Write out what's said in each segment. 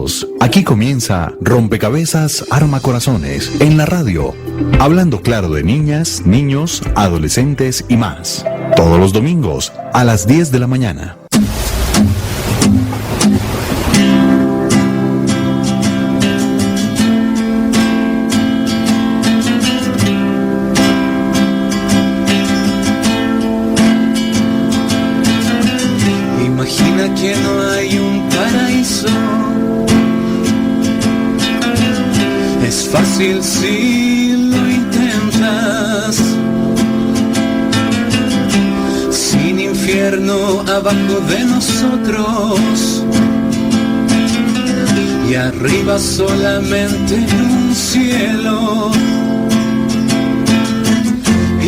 Bienvenidos. Aquí comienza Rompecabezas Arma Corazones en la radio. Hablando claro de niñas, niños, adolescentes y más. Todos los domingos a las 10 de la mañana. Imagina que no hay un paraíso. Es fácil si lo intentas. Sin infierno abajo de nosotros y arriba solamente un cielo.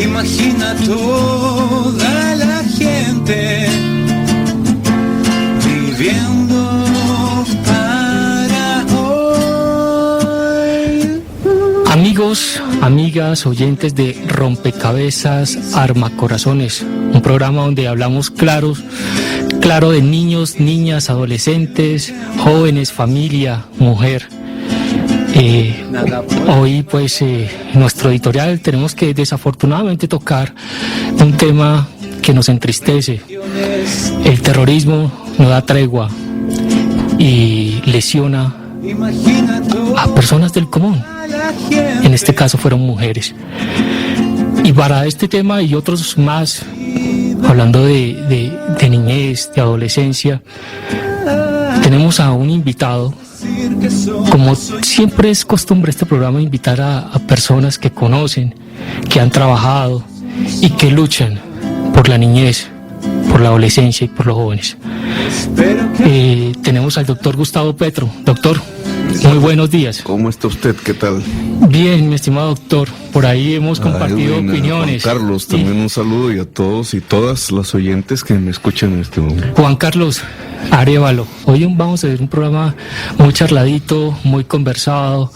Imagina toda la gente viviendo para hoy. Amigos, amigas, oyentes de Rompecabezas Arma Corazones, un programa donde hablamos claro de niños, niñas, adolescentes, jóvenes, familia, mujer. Hoy pues en nuestro editorial tenemos que desafortunadamente tocar un tema que nos entristece. El terrorismo no da tregua y lesiona a personas del común. En este caso fueron mujeres. Y para este tema y otros más, hablando de niñez, de adolescencia, tenemos a un invitado. Como siempre es costumbre este programa invitar a personas que conocen, que han trabajado y que luchan por la niñez, por la adolescencia y por los jóvenes. Tenemos al doctor Gustavo Petro. Doctor, muy buenos días. ¿Cómo está usted? ¿Qué tal? Bien, mi estimado doctor. Por ahí hemos compartido opiniones. Juan Carlos, también un saludo y a todos y todas las oyentes que me escuchan en este momento. Juan Carlos Arévalo, hoy vamos a ver un programa muy charladito, muy conversado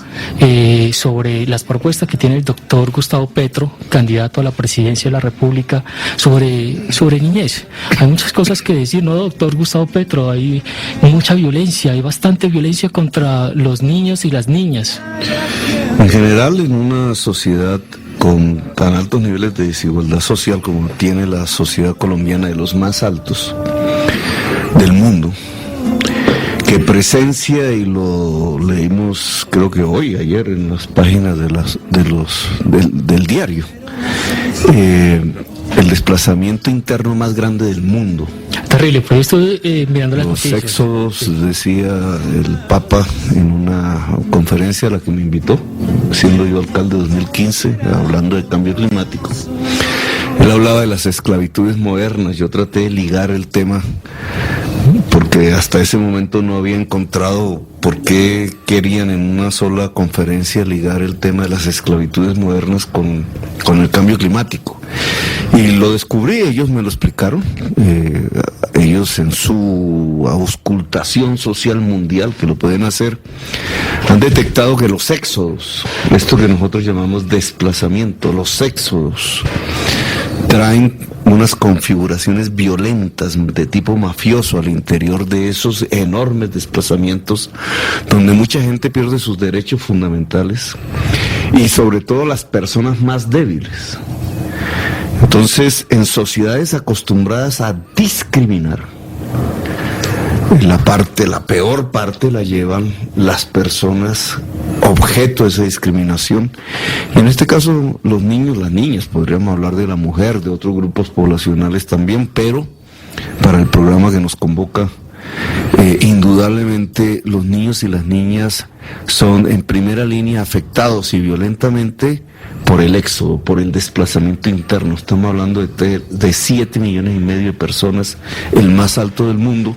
sobre las propuestas que tiene el doctor Gustavo Petro, candidato a la presidencia de la República, sobre niñez. Hay muchas cosas que decir, ¿no, doctor Gustavo Petro? Hay mucha violencia, hay bastante violencia contra los niños y las niñas. En general, en una sociedad con tan altos niveles de desigualdad social como tiene la sociedad colombiana, de los más altos del mundo, que presencia, y lo leímos creo que ayer en las páginas del diario, el desplazamiento interno más grande del mundo. Terrible, pues estoy mirando las noticias. Los éxodos, decía el Papa en una conferencia a la que me invitó, siendo yo alcalde de 2015, hablando de cambio climático. Él hablaba de las esclavitudes modernas. Yo traté de ligar el tema porque hasta ese momento no había encontrado por qué querían en una sola conferencia ligar el tema de las esclavitudes modernas con el cambio climático. Y lo descubrí, ellos me lo explicaron. Ellos en su auscultación social mundial, que lo pueden hacer, han detectado que los éxodos, esto que nosotros llamamos desplazamiento, los éxodos, traen unas configuraciones violentas de tipo mafioso al interior de esos enormes desplazamientos, donde mucha gente pierde sus derechos fundamentales y sobre todo las personas más débiles. Entonces, en sociedades acostumbradas a discriminar, la peor parte la llevan las personas objeto de esa discriminación. Y en este caso, los niños, las niñas, podríamos hablar de la mujer, de otros grupos poblacionales también, pero para el programa que nos convoca, indudablemente los niños y las niñas son en primera línea afectados y violentamente por el éxodo, por el desplazamiento interno. Estamos hablando de 7 millones y medio de personas, el más alto del mundo,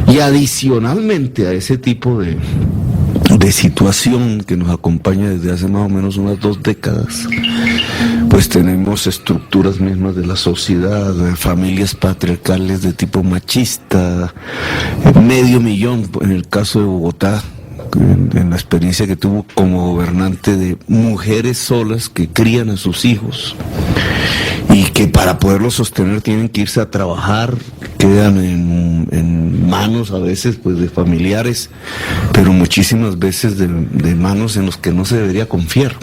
y adicionalmente a ese tipo de situación que nos acompaña desde hace más o menos unas 2 décadas, pues tenemos estructuras mismas de la sociedad, familias patriarcales de tipo machista, 500,000 en el caso de Bogotá, en la experiencia que tuvo como gobernante de mujeres solas que crían a sus hijos y que para poderlos sostener tienen que irse a trabajar, quedan en manos a veces pues de familiares, pero muchísimas veces de manos en los que no se debería confiar.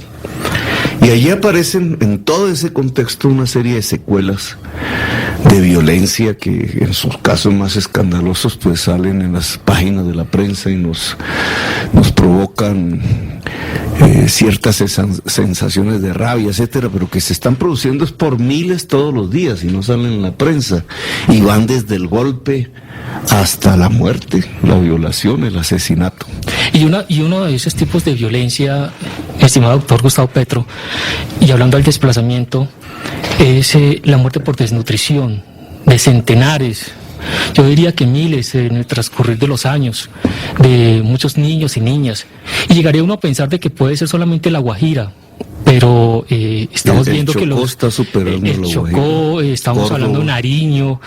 Y allí aparecen en todo ese contexto una serie de secuelas de violencia que en sus casos más escandalosos pues salen en las páginas de la prensa y nos provocan ciertas sensaciones de rabia, etcétera, pero que se están produciendo es por miles todos los días y no salen en la prensa y van desde el golpe hasta la muerte, la violación, el asesinato. Y uno de esos tipos de violencia, estimado doctor Gustavo Petro, y hablando del desplazamiento, es la muerte por desnutrición de centenares, yo diría que miles en el transcurrir de los años, de muchos niños y niñas. Y llegaría uno a pensar de que puede ser solamente La Guajira, pero estamos viendo que Chocó está superando el la Chocó, Guajira. estamos Córdoba. hablando de Nariño,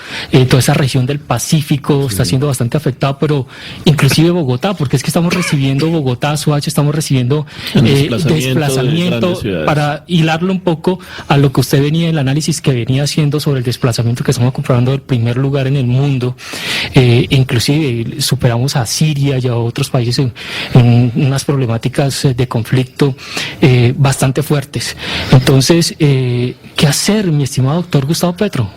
toda esa región del Pacífico está siendo bastante afectada, pero inclusive Bogotá, porque es que estamos recibiendo Bogotá, Soacha, estamos recibiendo desplazamiento para hilarlo un poco a lo que usted venía, el análisis que venía haciendo sobre el desplazamiento que estamos comprobando del primer lugar en el mundo, inclusive superamos a Siria y a otros países en unas problemáticas de conflicto bastante fuertes. Entonces, ¿qué hacer, mi estimado doctor Gustavo Petro?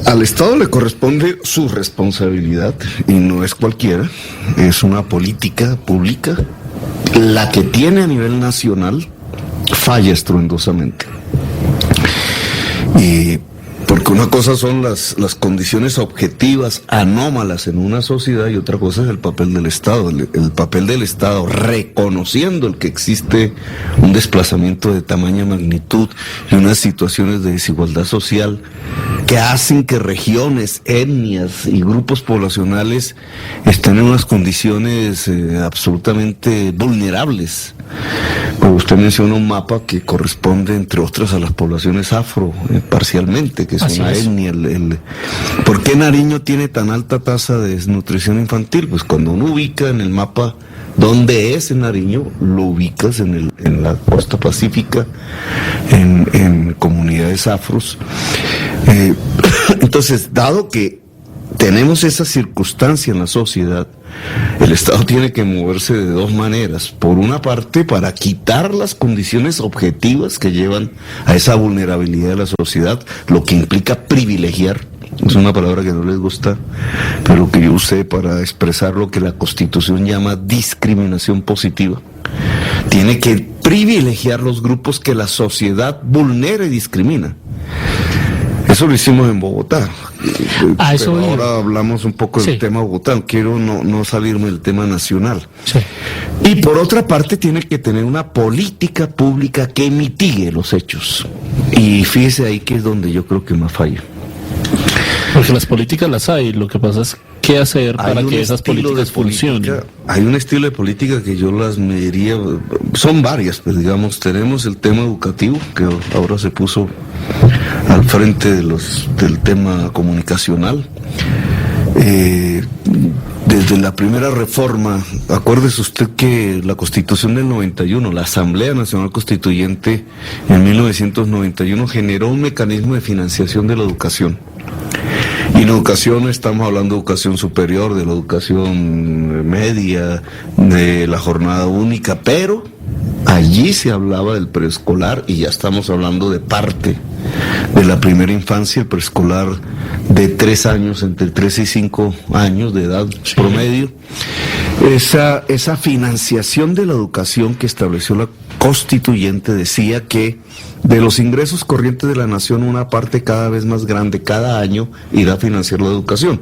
Al Estado le corresponde su responsabilidad y no es cualquiera, es una política pública, la que tiene a nivel nacional falla estruendosamente. Y porque una cosa son las condiciones objetivas anómalas en una sociedad y otra cosa es el papel del Estado. El papel del Estado reconociendo el que existe un desplazamiento de tamaña magnitud y unas situaciones de desigualdad social que hacen que regiones, etnias y grupos poblacionales estén en unas condiciones absolutamente vulnerables. Pues usted menciona un mapa que corresponde, entre otras, a las poblaciones afro, parcialmente, que es Así una es. etnia. ¿Por qué Nariño tiene tan alta tasa de desnutrición infantil? Pues cuando uno ubica en el mapa dónde es en Nariño, lo ubicas en la costa pacífica, en comunidades afros. Entonces, dado que tenemos esa circunstancia en la sociedad, el Estado tiene que moverse de dos maneras. Por una parte, para quitar las condiciones objetivas que llevan a esa vulnerabilidad de la sociedad, lo que implica privilegiar. Es una palabra que no les gusta, pero que yo usé para expresar lo que la Constitución llama discriminación positiva. Tiene que privilegiar los grupos que la sociedad vulnera y discrimina. Eso lo hicimos en Bogotá. Pero ahora hablamos un poco del tema Bogotá. Quiero no salirme del tema nacional. Sí. Y por otra parte tiene que tener una política pública que mitigue los hechos. Y fíjese ahí que es donde yo creo que más falla. Porque las políticas las hay, lo que pasa es qué hacer para que esas políticas funcionen. Hay un estilo de política que yo las mediría, son varias, pues digamos, tenemos el tema educativo, que ahora se puso al frente del tema comunicacional. Desde la primera reforma, acuérdese usted que la Constitución del 91, la Asamblea Nacional Constituyente en 1991 generó un mecanismo de financiación de la educación. Y en educación estamos hablando de educación superior, de la educación media, de la jornada única, pero allí se hablaba del preescolar y ya estamos hablando de parte de la primera infancia, el preescolar de 3 años, entre 3 y 5 años de edad promedio. Esa financiación de la educación que estableció la Constituyente decía que de los ingresos corrientes de la nación, una parte cada vez más grande cada año irá a financiar la educación.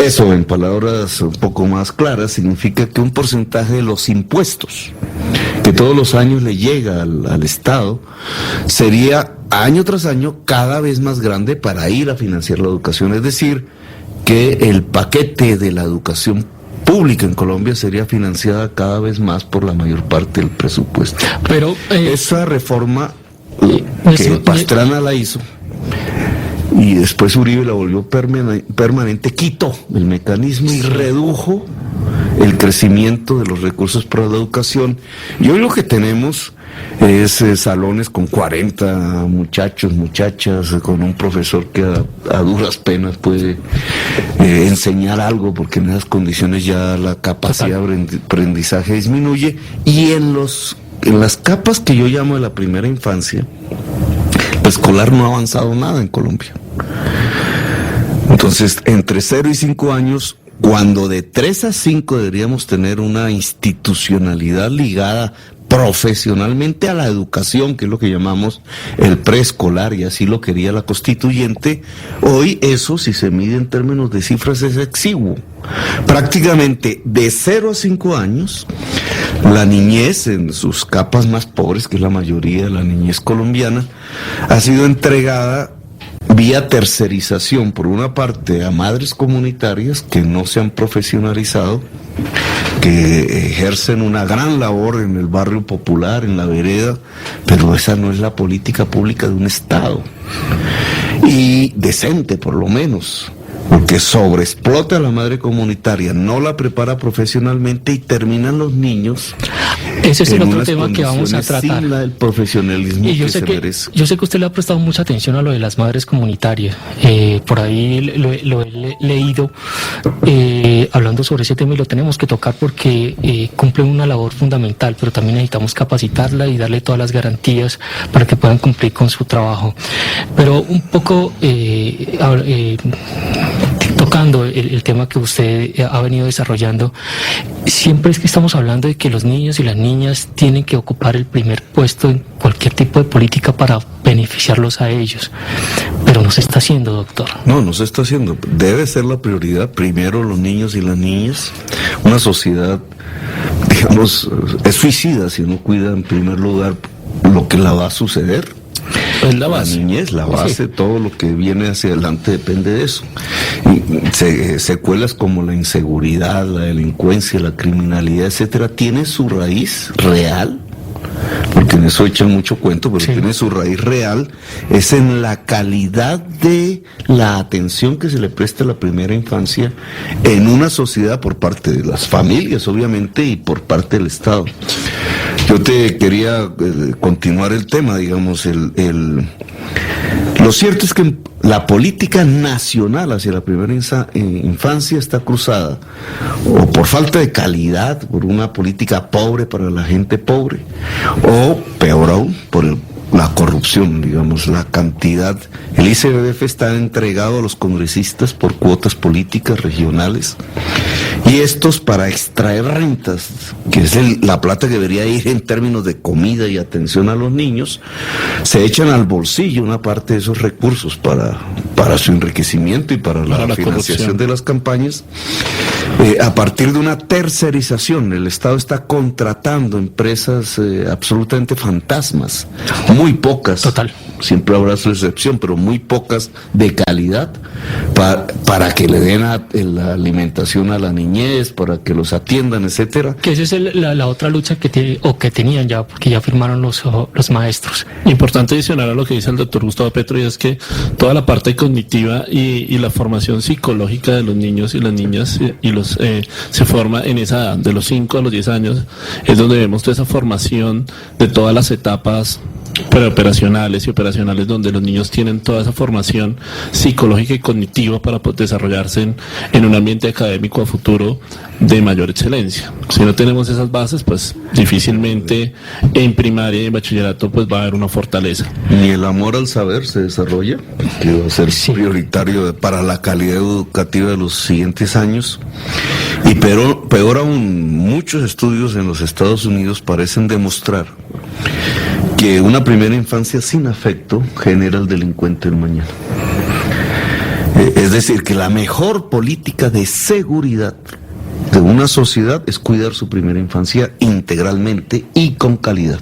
Eso, en palabras un poco más claras, significa que un porcentaje de los impuestos que todos los años le llega al Estado sería año tras año cada vez más grande para ir a financiar la educación. Es decir, que el paquete de la educación pública en Colombia sería financiada cada vez más por la mayor parte del presupuesto. Pero esa reforma que Pastrana la hizo y después Uribe la volvió permanente, quitó el mecanismo y redujo el crecimiento de los recursos para la educación. Y hoy lo que tenemos es salones con 40 muchachos, muchachas, con un profesor que a duras penas puede enseñar algo, porque en esas condiciones ya la capacidad de aprendizaje disminuye. Y en las capas que yo llamo de la primera infancia, el escolar no ha avanzado nada en Colombia. Entonces, entre 0 y 5 años, cuando de 3 a 5 deberíamos tener una institucionalidad ligada profesionalmente a la educación, que es lo que llamamos el preescolar, y así lo quería la constituyente, hoy eso, si se mide en términos de cifras, es exiguo. Prácticamente de 0 a 5 años, la niñez en sus capas más pobres, que es la mayoría de la niñez colombiana, ha sido entregada vía tercerización, por una parte, a madres comunitarias que no se han profesionalizado, que ejercen una gran labor en el barrio popular, en la vereda, pero esa no es la política pública de un Estado, y decente por lo menos, porque sobreexplota a la madre comunitaria, no la prepara profesionalmente y terminan los niños. Ese es el otro tema que vamos a tratar. Sin el profesionalismo y yo sé que usted le ha prestado mucha atención a lo de las madres comunitarias. Por ahí lo he leído hablando sobre ese tema, y lo tenemos que tocar porque cumplen una labor fundamental, pero también necesitamos capacitarla y darle todas las garantías para que puedan cumplir con su trabajo. Pero un poco tocando el tema que usted ha venido desarrollando, siempre es que estamos hablando de que los niños y las niñas tienen que ocupar el primer puesto en cualquier tipo de política para beneficiarlos a ellos, pero no se está haciendo, doctor. No se está haciendo. Debe ser la prioridad, primero los niños y las niñas. Una sociedad, digamos, es suicida si no cuida en primer lugar lo que la va a suceder. Es la base. La niñez, la base, sí. Todo lo que viene hacia adelante depende de eso. Y secuelas como la inseguridad, la delincuencia, la criminalidad, etcétera, tiene su raíz real, porque en eso echan mucho cuento, pero sí, tiene su raíz real, es en la calidad de la atención que se le presta a la primera infancia en una sociedad por parte de las familias, obviamente, y por parte del Estado. Yo te quería continuar el tema, digamos, lo cierto es que la política nacional hacia la primera infancia está cruzada o por falta de calidad, por una política pobre para la gente pobre, o peor aún, por la corrupción, digamos, la cantidad. El ICBF está entregado a los congresistas por cuotas políticas regionales, y estos, para extraer rentas, que es la plata que debería ir en términos de comida y atención a los niños, se echan al bolsillo una parte de esos recursos para su enriquecimiento y para la financiación corrupción de las campañas. A partir de una tercerización, el Estado está contratando empresas absolutamente fantasmas, muy pocas. Total. Siempre habrá su excepción, pero muy pocas de calidad, para que le den la alimentación a la niñez, para que los atiendan, etcétera. Que esa es la otra lucha que tenían ya, porque ya firmaron los maestros. Importante adicionar a lo que dice el doctor Gustavo Petro, y es que toda la parte cognitiva y la formación psicológica de los niños y las niñas se forma en esa edad, de los 5 a los 10 años, es donde vemos toda esa formación de todas las etapas preoperacionales y operacionales, donde los niños tienen toda esa formación psicológica y cognitiva para desarrollarse en un ambiente académico a futuro de mayor excelencia. Si no tenemos esas bases, pues difícilmente en primaria y en bachillerato pues va a haber una fortaleza. Ni el amor al saber se desarrolla, que va a ser prioritario para la calidad educativa de los siguientes años. Y peor aún, muchos estudios en los Estados Unidos parecen demostrar que una primera infancia sin afecto genera el delincuente del mañana. Es decir, que la mejor política de seguridad de una sociedad es cuidar su primera infancia integralmente y con calidad.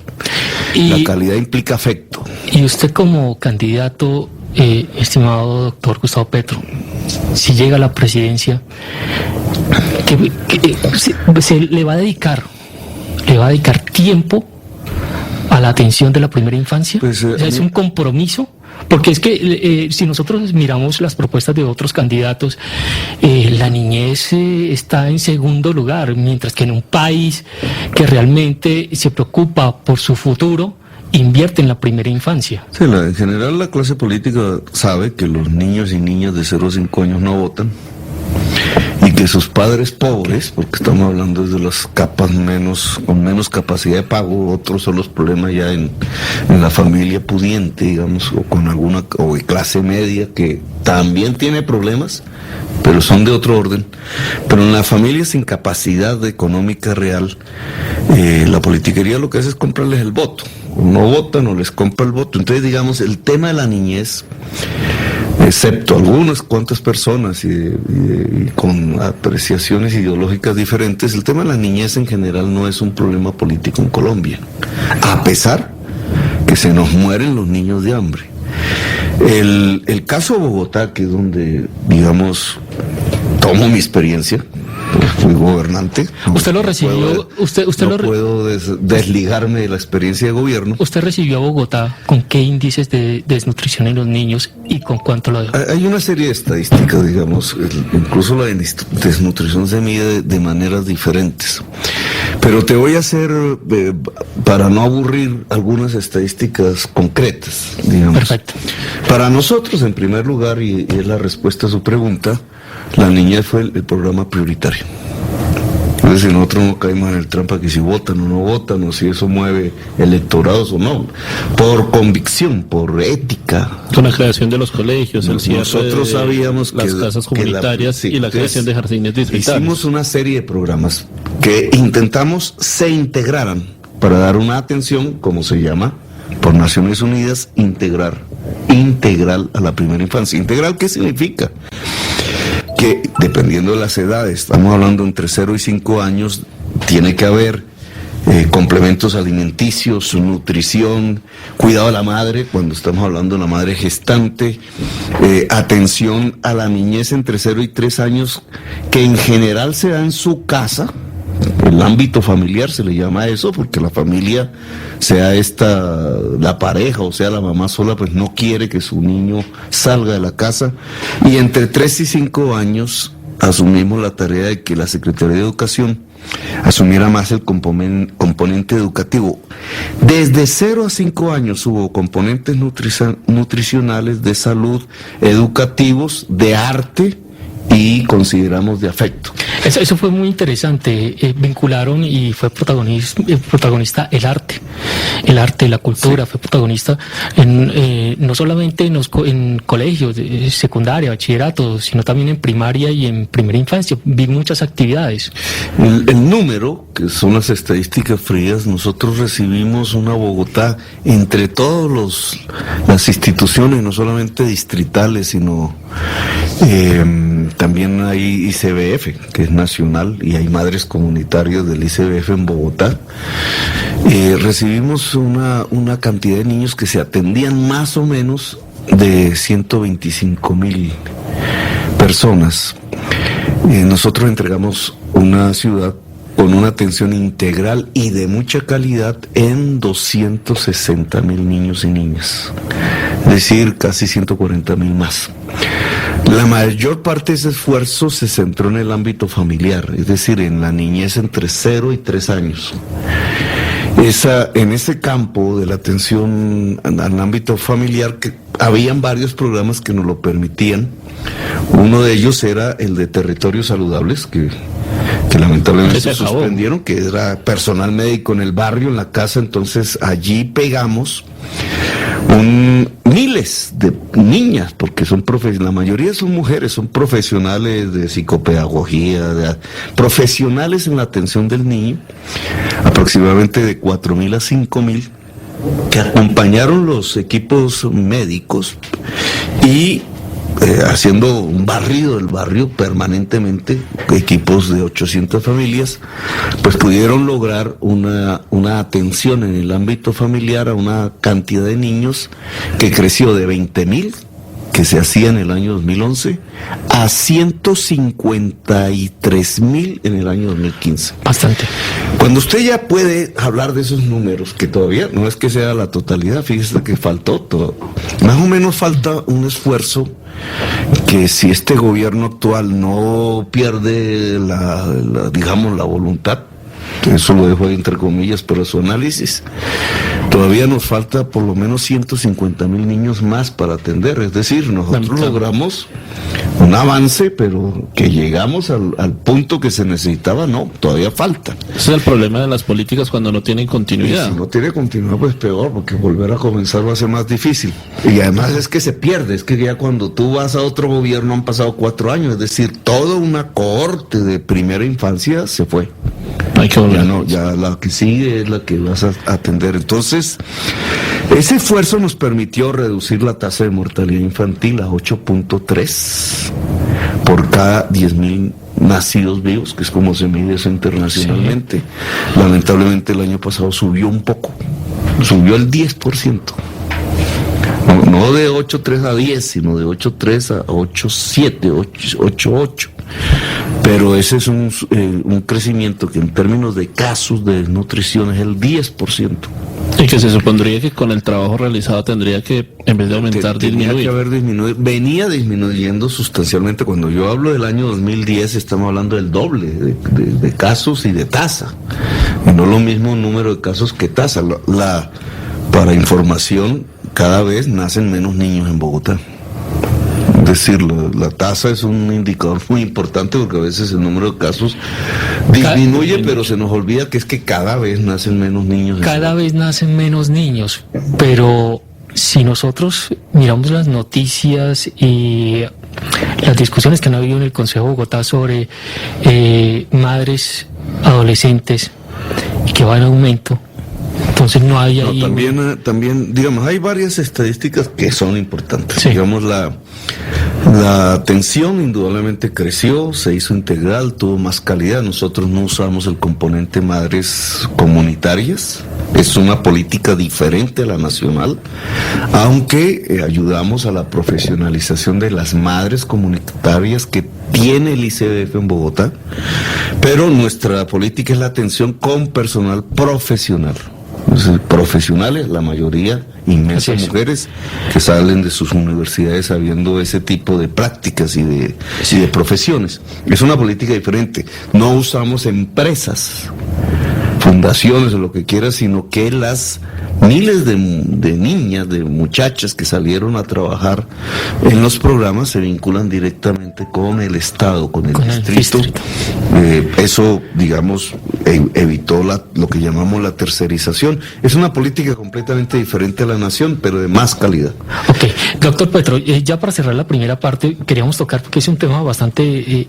La calidad implica afecto. Y usted, como candidato, estimado doctor Gustavo Petro, si llega a la presidencia, se le va a dedicar tiempo a la atención de la primera infancia. Pues, o sea, es un compromiso Porque es que si nosotros miramos las propuestas de otros candidatos, la niñez está en segundo lugar, mientras que en un país que realmente se preocupa por su futuro, invierte en la primera infancia. Sí, en general la clase política sabe que los niños y niñas de 0 a 5 años no votan y que sus padres pobres, porque estamos hablando de las capas con menos capacidad de pago, otros son los problemas ya en la familia pudiente, digamos, o con o de clase media, que también tiene problemas, pero son de otro orden. Pero en las familias sin capacidad económica real, la politiquería lo que hace es comprarles el voto. No votan o les compra el voto. Entonces, digamos, el tema de la niñez, excepto algunas cuantas personas y con apreciaciones ideológicas diferentes, el tema de la niñez en general no es un problema político en Colombia, a pesar que se nos mueren los niños de hambre. El caso de Bogotá, que es donde, digamos, tomo mi experiencia, fui gobernante. ¿Usted lo recibió? No puedo desligarme de la experiencia de gobierno. ¿Usted recibió a Bogotá con qué índices de desnutrición en los niños y con cuánto lo dejó? Hay una serie de estadísticas, digamos, incluso la desnutrición se mide de maneras diferentes. Pero te voy a hacer, para no aburrir, algunas estadísticas concretas, digamos. Perfecto. Para nosotros, en primer lugar, y es la respuesta a su pregunta, la niñez fue el programa prioritario. Es decir, nosotros no caímos en el trampa que si votan o no votan, o si eso mueve electorados o no. Por convicción, por ética. Con la creación de los colegios, el cierre nosotros sabíamos las casas comunitarias y la creación de jardines distritales. Hicimos una serie de programas que intentamos se integraran para dar una atención, como se llama, por Naciones Unidas, integral a la primera infancia. ¿Integral qué significa? Que dependiendo de las edades, estamos hablando entre 0 y 5 años, tiene que haber complementos alimenticios, nutrición, cuidado a la madre, cuando estamos hablando de la madre gestante, atención a la niñez entre 0 y 3 años, que en general se da en su casa. El ámbito familiar se le llama eso, porque la familia, sea la pareja o sea la mamá sola, pues no quiere que su niño salga de la casa. Y entre 3 y 5 años asumimos la tarea de que la Secretaría de Educación asumiera más el componente educativo. Desde 0 a 5 años hubo componentes nutricionales, de salud, educativos, de arte y consideramos de afecto. Eso fue muy interesante. Vincularon y fue protagonista el arte, la cultura, sí. Fue protagonista no solamente en colegios, secundaria, bachillerato, sino también en primaria y en primera infancia. Vi muchas actividades. El número, que son las estadísticas frías, nosotros recibimos una Bogotá entre todas las instituciones, no solamente distritales, sino también hay ICBF, que es nacional, y hay madres comunitarias del ICBF en Bogotá. Recibimos una cantidad de niños que se atendían más o menos de 125,000 personas. Nosotros entregamos una ciudad con una atención integral y de mucha calidad en 260,000 niños y niñas, es decir, casi 140,000 más. La mayor parte de ese esfuerzo se centró en el ámbito familiar, es decir, en la niñez entre 0 y 3 años. En ese campo de la atención al ámbito familiar, que habían varios programas que nos lo permitían. Uno de ellos era el de territorios saludables, que lamentablemente se suspendieron, que era personal médico en el barrio, en la casa. Entonces allí pegamos miles de niñas, porque la mayoría son mujeres, son profesionales de psicopedagogía, profesionales en la atención del niño, aproximadamente de 4,000 a 5,000, que acompañaron los equipos médicos y haciendo un barrido del barrio permanentemente. Equipos de 800 familias pues pudieron lograr una atención en el ámbito familiar a una cantidad de niños que creció de 20,000 que se hacía en el año 2011 a 153,000 en el año 2015. Bastante. Cuando usted ya puede hablar de esos números, que todavía no es que sea la totalidad, fíjese que faltó todo. Más o menos falta un esfuerzo que si este gobierno actual no pierde digamos, la voluntad, eso lo dejo ahí entre comillas, pero su análisis, todavía nos falta por lo menos 150,000 niños más para atender. Es decir, nosotros logramos un avance, pero que llegamos al punto que se necesitaba, no, todavía falta. Ese es el problema de las políticas cuando no tienen continuidad. Y si no tiene continuidad, pues peor, porque volver a comenzar va a ser más difícil. Y además es que se pierde, es que ya cuando tú vas a otro gobierno han pasado 4 años, es decir, toda una cohorte de primera infancia se fue. Hay que volver. Ya la que sigue es la que vas a atender. Entonces, ese esfuerzo nos permitió reducir la tasa de mortalidad infantil a 8.3 por cada 10,000 nacidos vivos, que es como se mide eso internacionalmente. Sí. Lamentablemente el año pasado subió un poco, subió el 10%. No de 8.3 a 10, sino de 8.3 a 8.7, 8.8. Pero ese es un crecimiento que en términos de casos de desnutrición es el 10%. Y que se supondría que con el trabajo realizado tendría que, en vez de aumentar, tenía disminuir. Que haber disminuido. Venía disminuyendo sustancialmente. Cuando yo hablo del año 2010, estamos hablando del doble de casos y de tasa. Y no lo mismo número de casos que tasa. Para información, cada vez nacen menos niños en Bogotá. Es decir, la tasa es un indicador muy importante porque a veces el número de casos disminuye, pero se nos olvida que es que cada vez nacen menos niños. Cada vez nacen menos niños, pero si nosotros miramos las noticias y las discusiones que han habido en el Consejo de Bogotá sobre madres adolescentes que van en aumento, entonces no hay ahí... También, digamos, hay varias estadísticas que son importantes. Sí. Digamos, la atención indudablemente creció, se hizo integral, tuvo más calidad. Nosotros no usamos el componente madres comunitarias, es una política diferente a la nacional, aunque ayudamos a la profesionalización de las madres comunitarias que tiene el ICBF en Bogotá, pero nuestra política es la atención con personal profesional. Profesionales, la mayoría inmensa mujeres que salen de sus universidades sabiendo ese tipo de prácticas y de profesiones. Es una política diferente. No usamos empresas, fundaciones o lo que quiera, sino que las miles de niñas, de muchachas que salieron a trabajar en los programas se vinculan directamente con el Estado, con el distrito. Eso, digamos, evitó lo que llamamos la tercerización. Es una política completamente diferente a la nación, pero de más calidad. Ok, doctor Petro, ya para cerrar la primera parte, queríamos tocar, porque es un tema bastante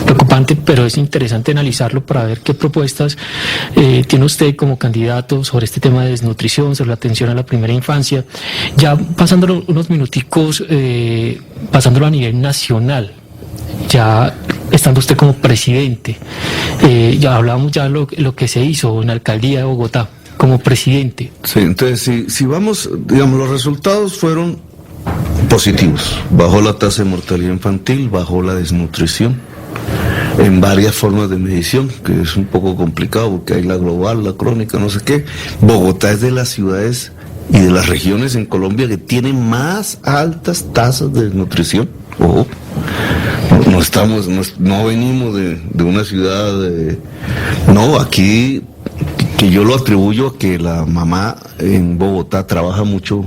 preocupante, pero es interesante analizarlo para ver qué propuestas tiene usted como candidato sobre este tema de desnutrición, sobre la atención a la primera infancia. Ya pasándolo unos minuticos, pasándolo a nivel nacional, ya estando usted como presidente, ya hablábamos ya lo que se hizo en la alcaldía de Bogotá como presidente. Sí, entonces si vamos, digamos, los resultados fueron positivos. Bajó la tasa de mortalidad infantil, bajó la desnutrición en varias formas de medición, que es un poco complicado porque hay la global, la crónica, no sé qué. Bogotá es de las ciudades y de las regiones en Colombia que tienen más altas tasas de desnutrición. Ojo, no venimos de una ciudad no, aquí, que yo lo atribuyo a que la mamá en Bogotá trabaja mucho,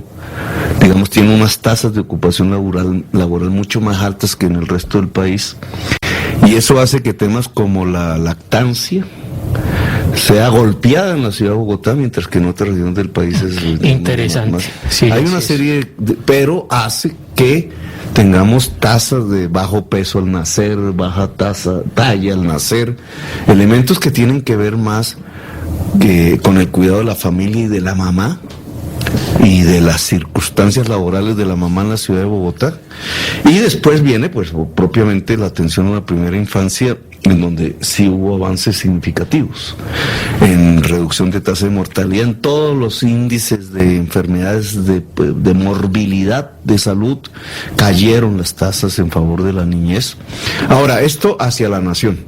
digamos, tiene unas tasas de ocupación laboral mucho más altas que en el resto del país, y eso hace que temas como la lactancia sea golpeada en la ciudad de Bogotá, mientras que en otras regiones del país es interesante. Sí, hay una serie pero hace que tengamos tasas de bajo peso al nacer, baja talla al nacer, elementos que tienen que ver más con el cuidado de la familia y de la mamá y de las circunstancias laborales de la mamá en la ciudad de Bogotá. Y después viene, pues, propiamente la atención a la primera infancia en donde sí hubo avances significativos en reducción de tasa de mortalidad, en todos los índices de enfermedades de morbilidad de salud, cayeron las tasas en favor de la niñez. Ahora, esto hacia la nación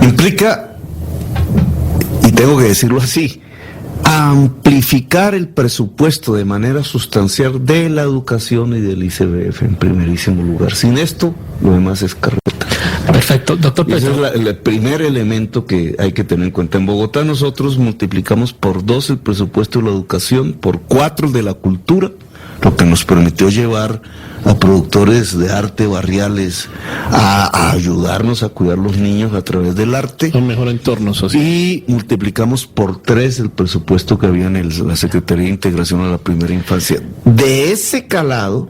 implica, y tengo que decirlo así, amplificar el presupuesto de manera sustancial de la educación y del ICBF en primerísimo lugar. Sin esto, lo demás es carreta. Perfecto, doctor Petro. Ese es el primer elemento que hay que tener en cuenta. En Bogotá nosotros multiplicamos por 2 el presupuesto de la educación, por 4 el de la cultura, lo que nos permitió llevar a productores de arte barriales a ayudarnos a cuidar los niños a través del arte. Un mejor entorno social. Y multiplicamos por 3 el presupuesto que había en la Secretaría de Integración a la Primera Infancia. De ese calado,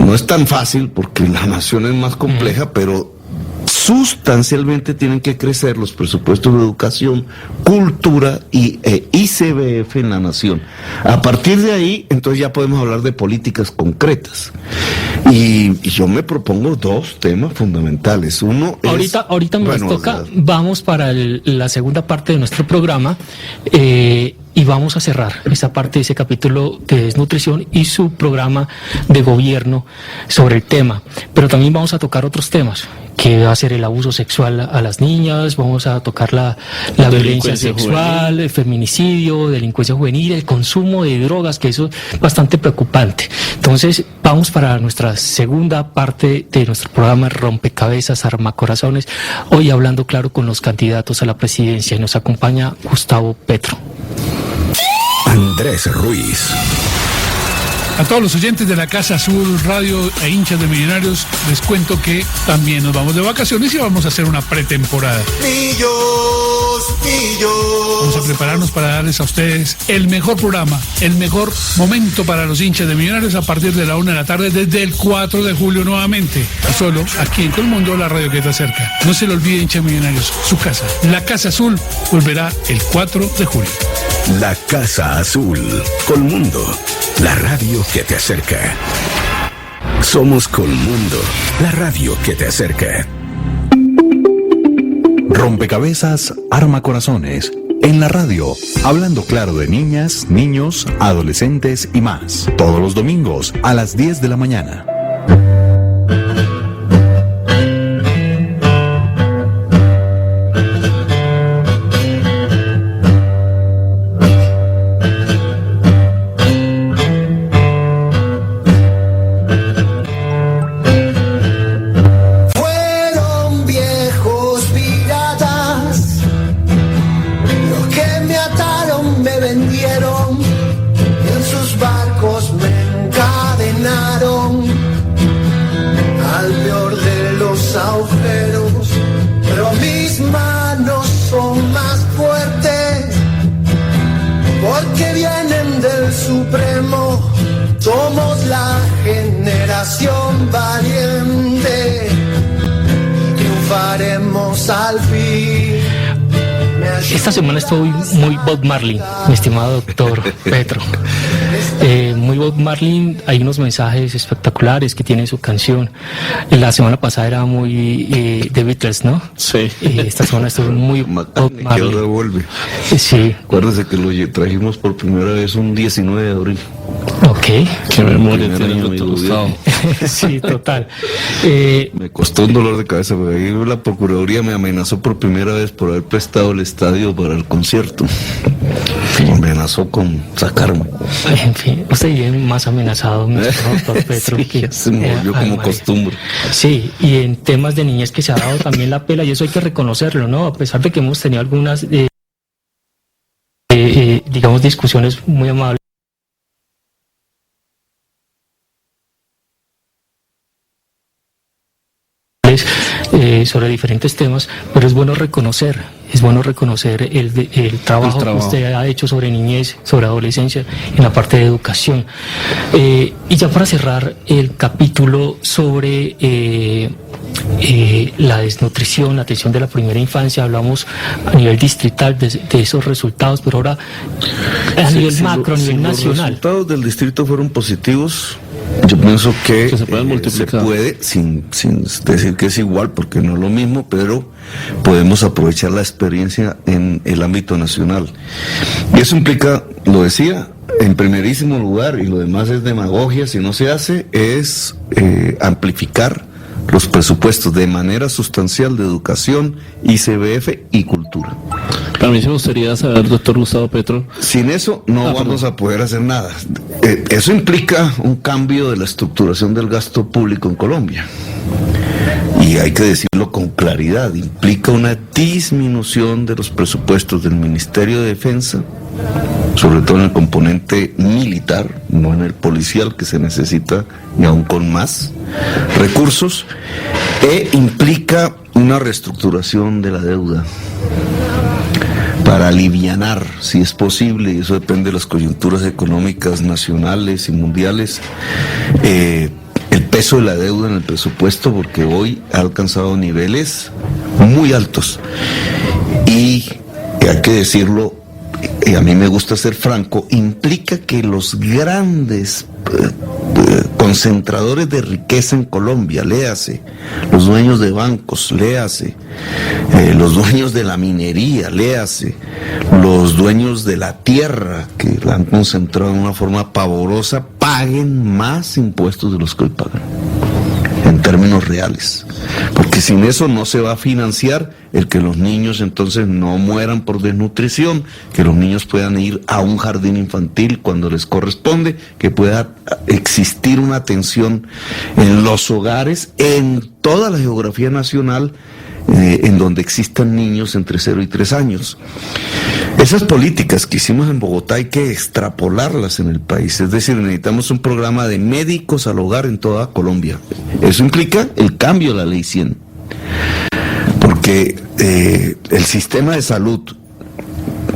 no es tan fácil porque la nación es más compleja, pero sustancialmente tienen que crecer los presupuestos de educación, cultura y ICBF en la nación. A partir de ahí, entonces ya podemos hablar de políticas concretas. Y yo me propongo 2 temas fundamentales. Uno es... Ahorita nos toca, vamos para la segunda parte de nuestro programa, y vamos a cerrar esa parte de ese capítulo de desnutrición y su programa de gobierno sobre el tema. Pero también vamos a tocar otros temas, que va a ser el abuso sexual a las niñas, vamos a tocar la violencia sexual, juvenil, el feminicidio, delincuencia juvenil, el consumo de drogas, que eso es bastante preocupante. Entonces, vamos para nuestra segunda parte de nuestro programa Rompecabezas, Armacorazones, hoy hablando claro con los candidatos a la presidencia, y nos acompaña Gustavo Petro. Andrés Ruiz. A todos los oyentes de la Casa Azul Radio e hinchas de Millonarios, les cuento que también nos vamos de vacaciones y vamos a hacer una pretemporada. Vamos a prepararnos para darles a ustedes el mejor programa, el mejor momento para los hinchas de Millonarios a partir de la 1 de la tarde desde el 4 de julio nuevamente. Solo aquí en Colmundo, la radio que te acerca. No se lo olvide, hinchas de Millonarios, su casa. La Casa Azul volverá el 4 de julio. La Casa Azul. Colmundo, la radio que te acerca. Somos Colmundo, la radio que te acerca. Rompecabezas, Armacorazones. En la radio, hablando claro de niñas, niños, adolescentes y más. Todos los domingos a las 10 de la mañana. Esta semana estoy muy Bob Marley, mi estimado doctor Petro. Muy Bob Marley, hay unos mensajes espectaculares que tiene su canción. La semana pasada era muy The Beatles, ¿no? Sí. Esta semana estoy muy Bob Marley. Que revuelve. Sí. Acuérdese que lo trajimos por primera vez un 19 de abril. Ok. Qué memoria tiene el doctor Gustavo. Sí, total. Me costó un dolor de cabeza, porque ahí la Procuraduría me amenazó por primera vez por haber prestado el estadio para el concierto. Me amenazó con sacarme. En fin, usted viene más amenazado, doctor Petro. Sí, que se movió como costumbre. Sí, y en temas de niñez que se ha dado también la pela, y eso hay que reconocerlo, ¿no? A pesar de que hemos tenido algunas, digamos, discusiones muy amables. Sobre diferentes temas, pero es bueno reconocer el trabajo que usted ha hecho sobre niñez, sobre adolescencia, en la parte de educación. Y ya para cerrar el capítulo sobre la desnutrición, la atención de la primera infancia, hablamos a nivel distrital de esos resultados, pero ahora a nivel macro, a nivel nacional. Los resultados del distrito fueron positivos. Yo pienso que se pueden multiplicar. se puede, sin decir que es igual, porque no es lo mismo, pero podemos aprovechar la experiencia en el ámbito nacional. Y eso implica, lo decía, en primerísimo lugar, y lo demás es demagogia, si no se hace, es amplificar los presupuestos de manera sustancial de educación, ICBF y cultura. Para mí me gustaría saber, doctor Gustavo Petro. Sin eso no vamos a poder hacer nada. Eso implica un cambio de la estructuración del gasto público en Colombia. Y hay que decirlo con claridad, implica una disminución de los presupuestos del Ministerio de Defensa, sobre todo en el componente militar, no en el policial, que se necesita y aún con más recursos, e implica una reestructuración de la deuda para alivianar, si es posible, y eso depende de las coyunturas económicas nacionales y mundiales, el peso de la deuda en el presupuesto, porque hoy ha alcanzado niveles muy altos. Y hay que decirlo, y a mí me gusta ser franco, implica que los grandes concentradores de riqueza en Colombia, léase, los dueños de bancos, léase, los dueños de la minería, léase, los dueños de la tierra, que la han concentrado de una forma pavorosa, paguen más impuestos de los que hoy pagan, en términos reales, porque sin eso no se va a financiar el que los niños entonces no mueran por desnutrición, que los niños puedan ir a un jardín infantil cuando les corresponde, que pueda existir una atención en los hogares, en toda la geografía nacional, en donde existan niños entre 0 y 3 años. Esas políticas que hicimos en Bogotá hay que extrapolarlas en el país, es decir, necesitamos un programa de médicos al hogar en toda Colombia. Eso implica el cambio de la Ley 100, porque el sistema de salud,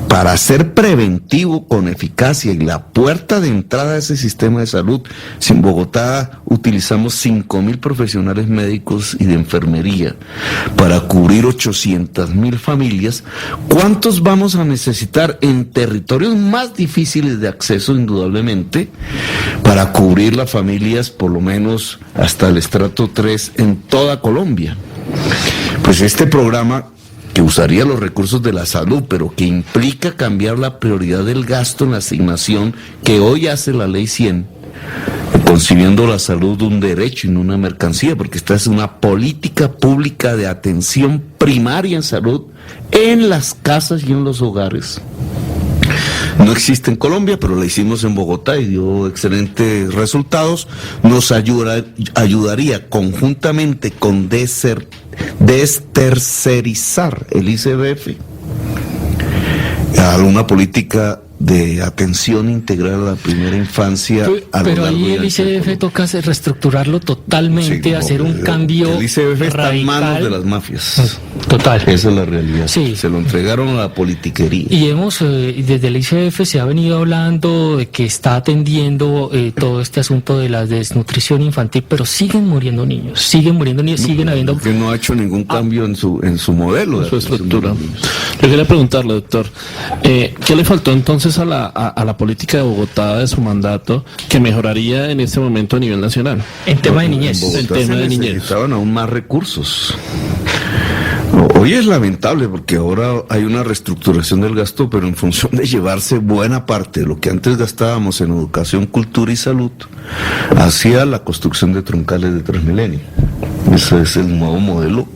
para ser preventivo con eficacia, y la puerta de entrada a ese sistema de salud, si en Bogotá utilizamos 5.000 profesionales médicos y de enfermería para cubrir 800.000 familias, ¿cuántos vamos a necesitar en territorios más difíciles de acceso, indudablemente, para cubrir las familias por lo menos hasta el estrato 3 en toda Colombia? Pues este programa, que usaría los recursos de la salud, pero que implica cambiar la prioridad del gasto en la asignación que hoy hace la Ley 100, concibiendo la salud un derecho y no una mercancía, porque esta es una política pública de atención primaria en salud en las casas y en los hogares. No existe en Colombia, pero la hicimos en Bogotá y dio excelentes resultados. Nos ayudaría conjuntamente con destercerizar el ICBF a una política de atención integral a la primera infancia. Pero ahí el ICBF toca reestructurarlo totalmente, sí, hacer un cambio el ICBF radical. Está en manos de las mafias. Total. Esa es la realidad. Sí. Se lo entregaron a la politiquería. Y desde el ICBF se ha venido hablando de que está atendiendo todo este asunto de la desnutrición infantil, pero siguen muriendo niños, siguen habiendo... Que no ha hecho ningún cambio en su modelo, en su estructura. Yo quería preguntarle, doctor, ¿qué le faltó entonces a la política de Bogotá de su mandato que mejoraría en este momento a nivel nacional? En tema de niñez. En tema de niñez. Necesitaban aún más recursos. Hoy es lamentable porque ahora hay una reestructuración del gasto, pero en función de llevarse buena parte de lo que antes gastábamos en educación, cultura y salud hacia la construcción de troncales de Transmilenio. Ese es el nuevo modelo.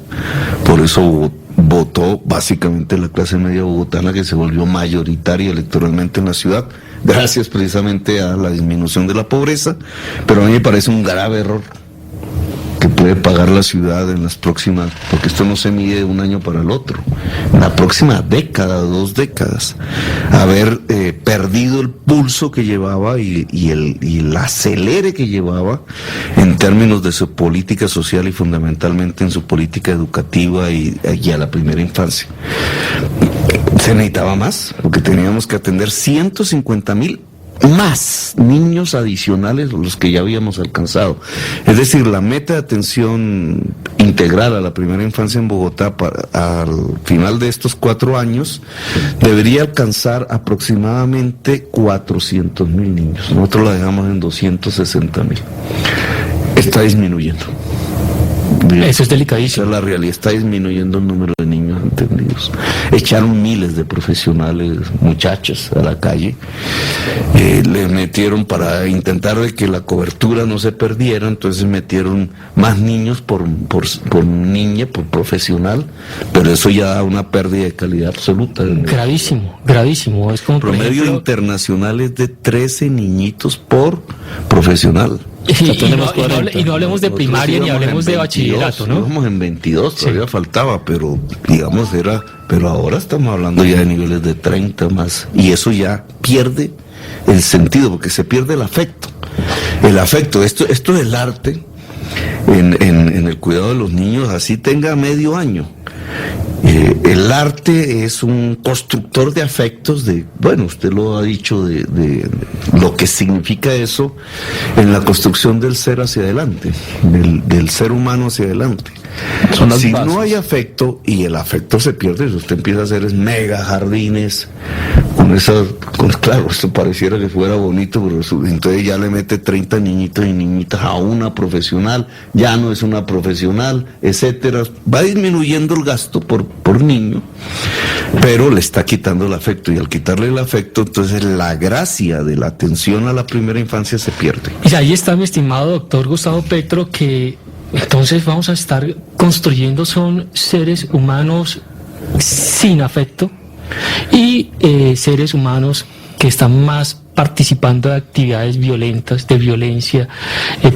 Por eso votó básicamente la clase media bogotana, que se volvió mayoritaria electoralmente en la ciudad, gracias precisamente a la disminución de la pobreza, pero a mí me parece un grave error que puede pagar la ciudad en las próximas, porque esto no se mide de un año para el otro, en la próxima década, 2 décadas, haber perdido el pulso que llevaba y el acelere que llevaba en términos de su política social y fundamentalmente en su política educativa y a la primera infancia. Se necesitaba más, porque teníamos que atender 150.000 más niños adicionales a los que ya habíamos alcanzado. Es decir, la meta de atención integral a la primera infancia en Bogotá al final de estos 4 años debería alcanzar aproximadamente 400,000 niños. Nosotros la dejamos en 260,000. Está disminuyendo. Eso es delicadísimo. Esa es la realidad, está disminuyendo el número de niños atendidos. Echaron miles de profesionales, muchachos, a la calle. Le metieron para intentar de que la cobertura no se perdiera, entonces metieron más niños por niña, por profesional, pero eso ya da una pérdida de calidad absoluta. Gravísimo, gravísimo. Es como, promedio por ejemplo, internacional es de 13 niñitos por profesional. Y no hablemos de primaria ni hablemos de bachillerato, ¿no? Íbamos en 22, todavía faltaba, pero digamos pero ahora estamos hablando ya de niveles de 30 más, y eso ya pierde el sentido, porque se pierde el afecto. El afecto, esto es el arte en el cuidado de los niños, así tenga medio año. El arte es un constructor de afectos, bueno, usted lo ha dicho, de lo que significa eso en la construcción del ser hacia adelante, del ser humano hacia adelante. Si no hay afecto, y el afecto se pierde, usted empieza a hacer mega jardines, claro, esto pareciera que fuera bonito, pero entonces ya le mete 30 niñitos y niñitas a una profesional, ya no es una profesional, etcétera. Va disminuyendo el gasto por niño, pero le está quitando el afecto, y al quitarle el afecto, entonces la gracia de la atención a la primera infancia se pierde. Y ahí está, mi estimado doctor Gustavo Petro, que entonces vamos a estar construyendo son seres humanos sin afecto y seres humanos que están más participando de actividades violentas, de violencia.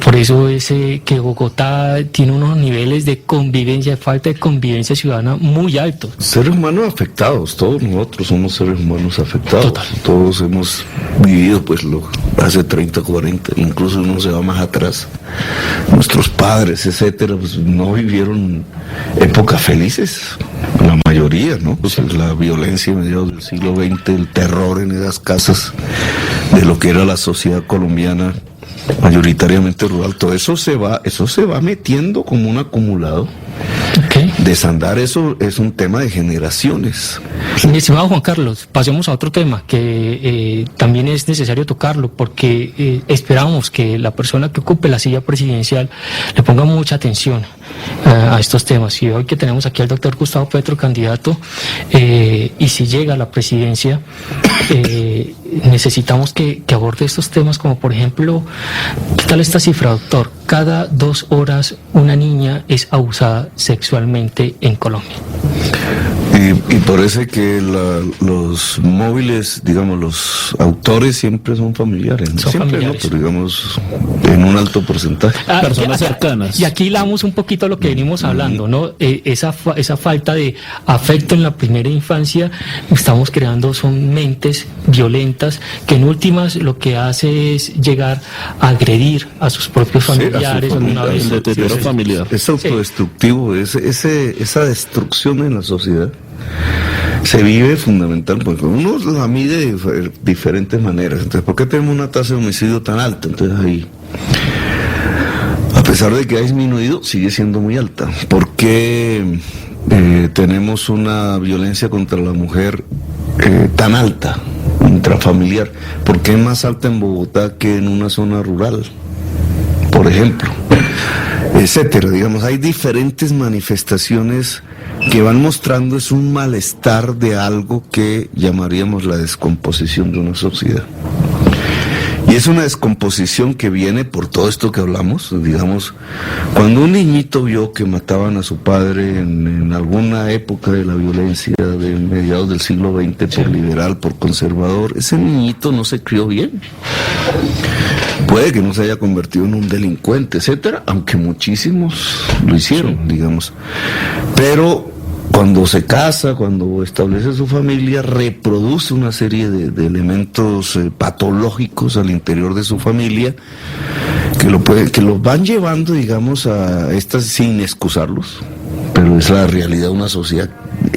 Por eso es que Bogotá tiene unos niveles de convivencia, de falta de convivencia ciudadana muy altos. Seres humanos afectados, todos nosotros somos seres humanos afectados. Total. Todos hemos vivido hace 30, 40, incluso uno se va más atrás. Nuestros padres, etcétera, pues no vivieron épocas felices, la mayoría, ¿no? Pues la violencia a mediados del siglo XX, el terror en esas casas de lo que era la sociedad colombiana mayoritariamente rural, todo eso se va metiendo como un acumulado. Okay. Desandar eso es un tema de generaciones. Mi estimado Juan Carlos, pasemos a otro tema que también es necesario tocarlo, porque esperamos que la persona que ocupe la silla presidencial le ponga mucha atención a estos temas. Y hoy que tenemos aquí al doctor Gustavo Petro, candidato, y si llega a la presidencia, necesitamos que aborde estos temas, como por ejemplo, ¿qué tal esta cifra, doctor? Cada 2 horas una niña es abusada sexualmente en Colombia. Y parece que los móviles, digamos, los autores siempre son familiares, ¿no? Son siempre, familiares. ¿no? Pero digamos, en un alto porcentaje. Personas cercanas. Y aquí hilamos un poquito lo que venimos hablando, ¿no? Esa falta de afecto en la primera infancia, estamos creando, son mentes violentas que en últimas lo que hace es llegar a agredir a sus propios familiares. familia, el deterioro familiar. Es autodestructivo, esa destrucción en la sociedad se vive fundamental, porque uno la mide de diferentes maneras. Entonces, ¿por qué tenemos una tasa de homicidio tan alta? Entonces ahí, a pesar de que ha disminuido, sigue siendo muy alta. ¿Por qué tenemos una violencia contra la mujer tan alta, intrafamiliar? ¿Por qué es más alta en Bogotá que en una zona rural, por ejemplo? Etcétera. Digamos, hay diferentes manifestaciones que van mostrando es un malestar de algo que llamaríamos la descomposición de una sociedad. Y es una descomposición que viene por todo esto que hablamos, digamos, cuando un niñito vio que mataban a su padre en alguna época de la violencia de mediados del siglo XX, por liberal, por conservador, ese niñito no se crió bien. Puede que no se haya convertido en un delincuente, etcétera, aunque muchísimos lo hicieron, digamos. Pero cuando se casa, cuando establece su familia, reproduce una serie de elementos patológicos al interior de su familia que los van llevando, digamos, a estas sin excusarlos, pero es la realidad de una sociedad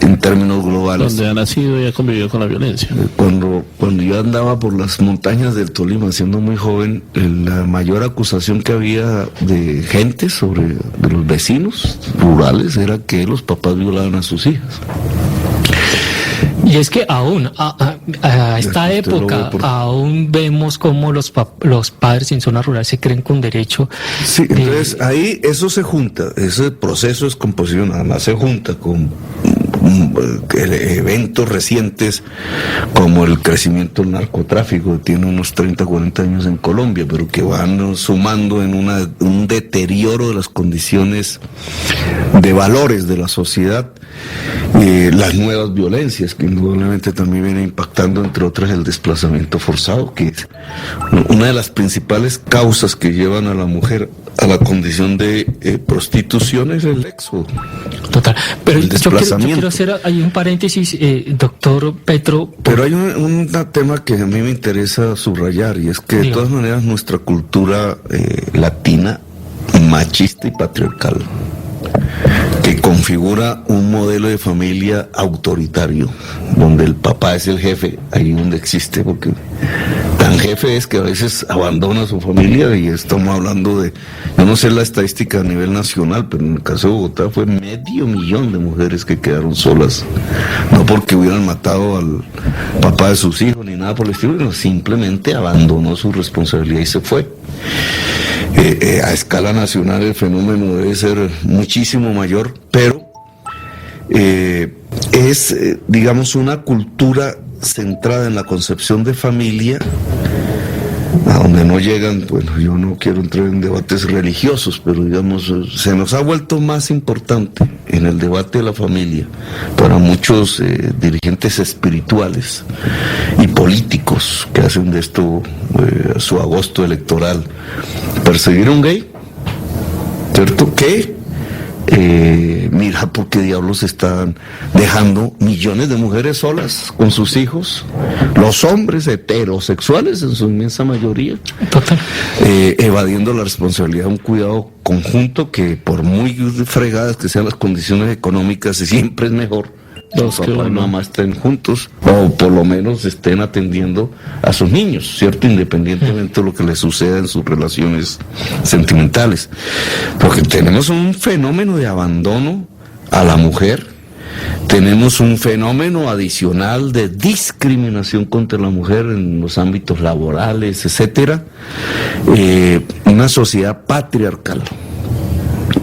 en términos globales. Donde ha nacido y ha convivido con la violencia. Cuando yo andaba por las montañas del Tolima, siendo muy joven, la mayor acusación que había de gente de los vecinos rurales era que los papás violaban a sus hijas. Y es que aún a esta época aún vemos cómo los padres en zonas rurales se creen con derecho. Sí, entonces ahí eso se junta, ese proceso de descomposición además se junta con eventos recientes como el crecimiento del narcotráfico, que tiene unos 30, 40 años en Colombia, pero que van sumando en un deterioro de las condiciones de valores de la sociedad, las nuevas violencias que indudablemente también vienen impactando, entre otras el desplazamiento forzado, que es una de las principales causas que llevan a la mujer a la condición de prostitución, es el éxodo. Total, pero el yo quiero hacer ahí un paréntesis, doctor Petro. Pero hay un tema que a mí me interesa subrayar, y es que de todas maneras nuestra cultura latina, machista y patriarcal, que configura un modelo de familia autoritario, donde el papá es el jefe, ahí donde existe, porque tan jefe es que a veces abandona a su familia, y estamos hablando de, yo no sé la estadística a nivel nacional, pero en el caso de Bogotá fue 500,000 de mujeres que quedaron solas, no porque hubieran matado al papá de sus hijos ni nada por el estilo, sino simplemente abandonó su responsabilidad y se fue. A escala nacional el fenómeno debe ser muchísimo mayor, pero es, digamos, una cultura centrada en la concepción de familia, a donde no llegan, bueno, yo no quiero entrar en debates religiosos, pero digamos, se nos ha vuelto más importante en el debate de la familia para muchos dirigentes espirituales y políticos que hacen de esto su agosto electoral, perseguir a un gay, ¿cierto? ¿Qué? Mira por qué diablos están dejando millones de mujeres solas con sus hijos, los hombres heterosexuales en su inmensa mayoría. Total. Evadiendo la responsabilidad de un cuidado conjunto que, por muy fregadas que sean las condiciones económicas, siempre es mejor los papás y mamá estén juntos, o por lo menos estén atendiendo a sus niños, ¿cierto? Independientemente de lo que les suceda en sus relaciones sentimentales. Porque tenemos un fenómeno de abandono a la mujer, tenemos un fenómeno adicional de discriminación contra la mujer en los ámbitos laborales, etcétera. Una sociedad patriarcal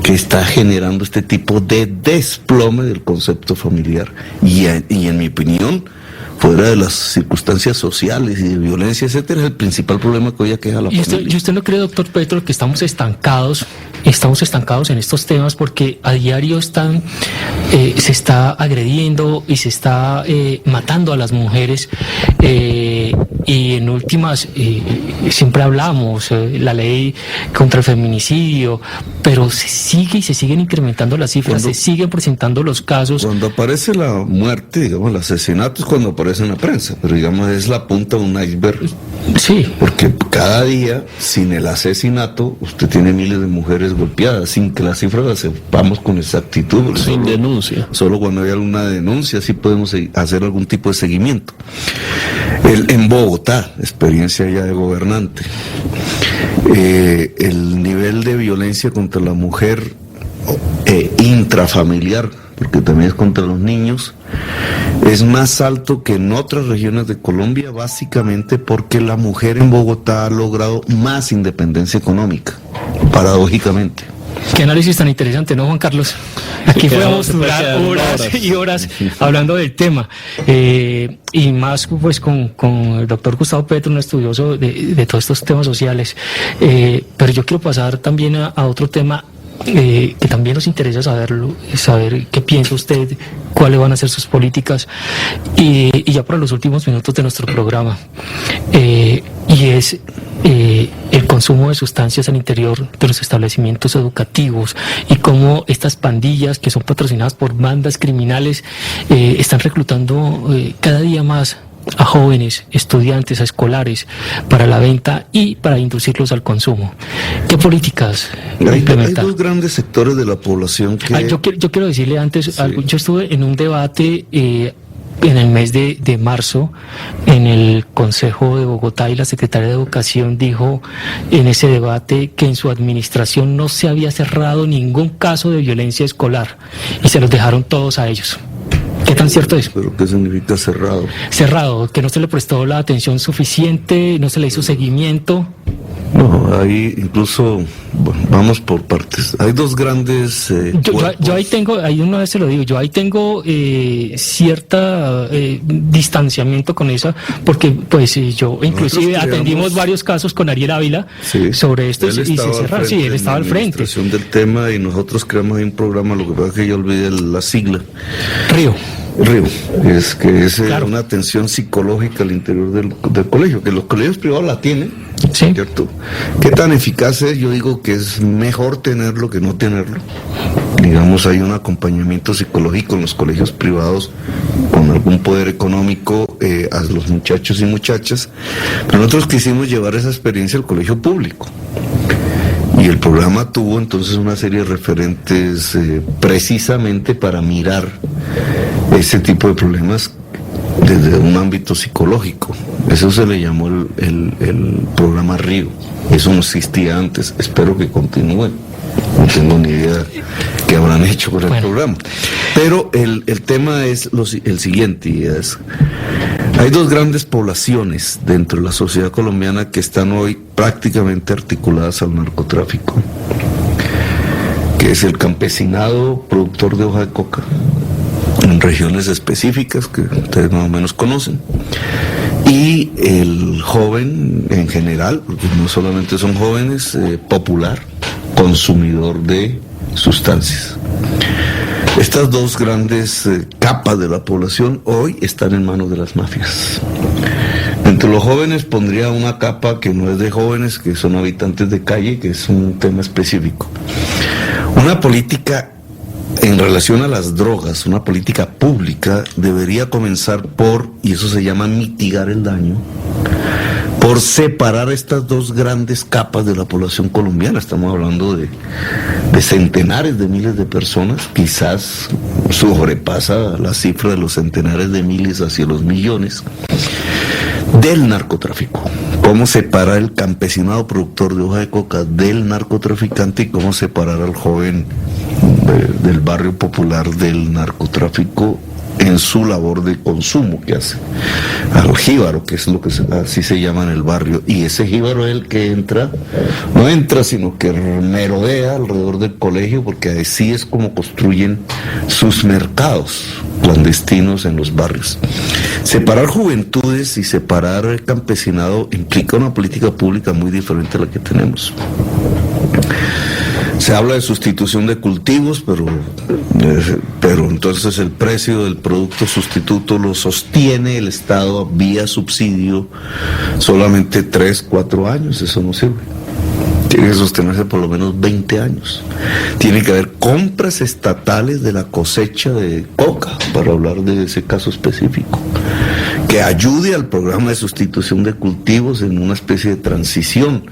que está generando este tipo de desplome del concepto familiar, y en mi opinión, fuera de las circunstancias sociales y de violencia, etcétera, es el principal problema que hoy aqueja a la familia. ¿Y usted no cree, doctor Petro, que estamos estancados en estos temas porque a diario se está agrediendo y se está matando a las mujeres, y en últimas siempre hablamos la ley contra el feminicidio, pero se siguen incrementando las cifras, se siguen presentando los casos? Cuando aparece la muerte, digamos, el asesinato es cuando aparece en la prensa, pero digamos es la punta de un iceberg. Sí. Porque cada día, sin el asesinato, usted tiene miles de mujeres golpeadas, sin que las cifras las sepamos con exactitud. Sin denuncia. Solo cuando hay alguna denuncia sí podemos hacer algún tipo de seguimiento. En Bogotá, experiencia ya de gobernante, el nivel de violencia contra la mujer intrafamiliar, porque también es contra los niños, es más alto que en otras regiones de Colombia, básicamente porque la mujer en Bogotá ha logrado más independencia económica, paradójicamente. Qué análisis tan interesante, ¿no, Juan Carlos? Aquí podemos durar horas y horas hablando del tema, y más pues con el doctor Gustavo Petro, un estudioso de todos estos temas sociales, pero yo quiero pasar también a otro tema que también nos interesa saber qué piensa usted, cuáles van a ser sus políticas, y ya para los últimos minutos de nuestro programa, y es el consumo de sustancias al interior de los establecimientos educativos, y cómo estas pandillas que son patrocinadas por bandas criminales están reclutando cada día más a jóvenes, estudiantes, a escolares, para la venta y para inducirlos al consumo. ¿Qué políticas implementar? Hay dos grandes sectores de la población que... Yo quiero decirle antes, Sí. yo estuve en un debate en el mes de marzo en el Consejo de Bogotá, y la secretaria de Educación dijo en ese debate que en su administración no se había cerrado ningún caso de violencia escolar y se los dejaron todos a ellos. ¿Qué tan cierto es? ¿Pero qué significa cerrado? Cerrado, que no se le prestó la atención suficiente, no se le hizo seguimiento. No, ahí incluso, bueno, vamos por partes. Hay dos grandes Yo ahí tengo, ahí una vez se lo digo, yo ahí tengo cierta distanciamiento con esa, porque pues yo inclusive atendimos varios casos con Ariel Ávila sobre esto y se cerraron. Sí, él estaba al frente. Del tema, y nosotros creamos ahí un programa, lo que pasa es que yo olvidé la sigla. Río, es que es Claro. una atención psicológica al interior del colegio, que los colegios privados la tienen, Sí. ¿cierto? ¿Qué tan eficaz es? Yo digo que es mejor tenerlo que no tenerlo. Digamos, hay un acompañamiento psicológico en los colegios privados con algún poder económico a los muchachos y muchachas, pero nosotros quisimos llevar esa experiencia al colegio público. Y el programa tuvo entonces una serie de referentes precisamente para mirar ese tipo de problemas desde un ámbito psicológico. Eso se le llamó el programa Río. Eso no existía antes. Espero que continúen. No tengo ni idea qué habrán hecho con el programa. Pero el tema es el siguiente, y es: hay dos grandes poblaciones dentro de la sociedad colombiana que están hoy prácticamente articuladas al narcotráfico, que es el campesinado productor de hoja de coca en regiones específicas que ustedes más o menos conocen, y el joven en general, porque no solamente son jóvenes, popular, consumidor de sustancias. Estas dos grandes capas de la población hoy están en manos de las mafias. Entre los jóvenes pondría una capa que no es de jóvenes, que son habitantes de calle, que es un tema específico. Una política en relación a las drogas, una política pública, debería comenzar por, y eso se llama mitigar el daño, por separar estas dos grandes capas de la población colombiana. Estamos hablando de centenares de miles de personas, quizás sobrepasa la cifra de los centenares de miles hacia los millones, del narcotráfico. Cómo separar el campesinado productor de hoja de coca del narcotraficante, y cómo separar al joven del barrio popular del narcotráfico en su labor de consumo que hace, al jíbaro, que es lo que así se llama en el barrio. Y ese jíbaro es el que no entra, sino que merodea alrededor del colegio, porque así es como construyen sus mercados clandestinos en los barrios. Separar juventudes y separar el campesinado implica una política pública muy diferente a la que tenemos. Se habla de sustitución de cultivos, pero entonces el precio del producto sustituto lo sostiene el Estado vía subsidio solamente 3, 4 años. Eso no sirve. Tiene que sostenerse por lo menos 20 años. Tiene que haber compras estatales de la cosecha de coca, para hablar de ese caso específico, que ayude al programa de sustitución de cultivos en una especie de transición.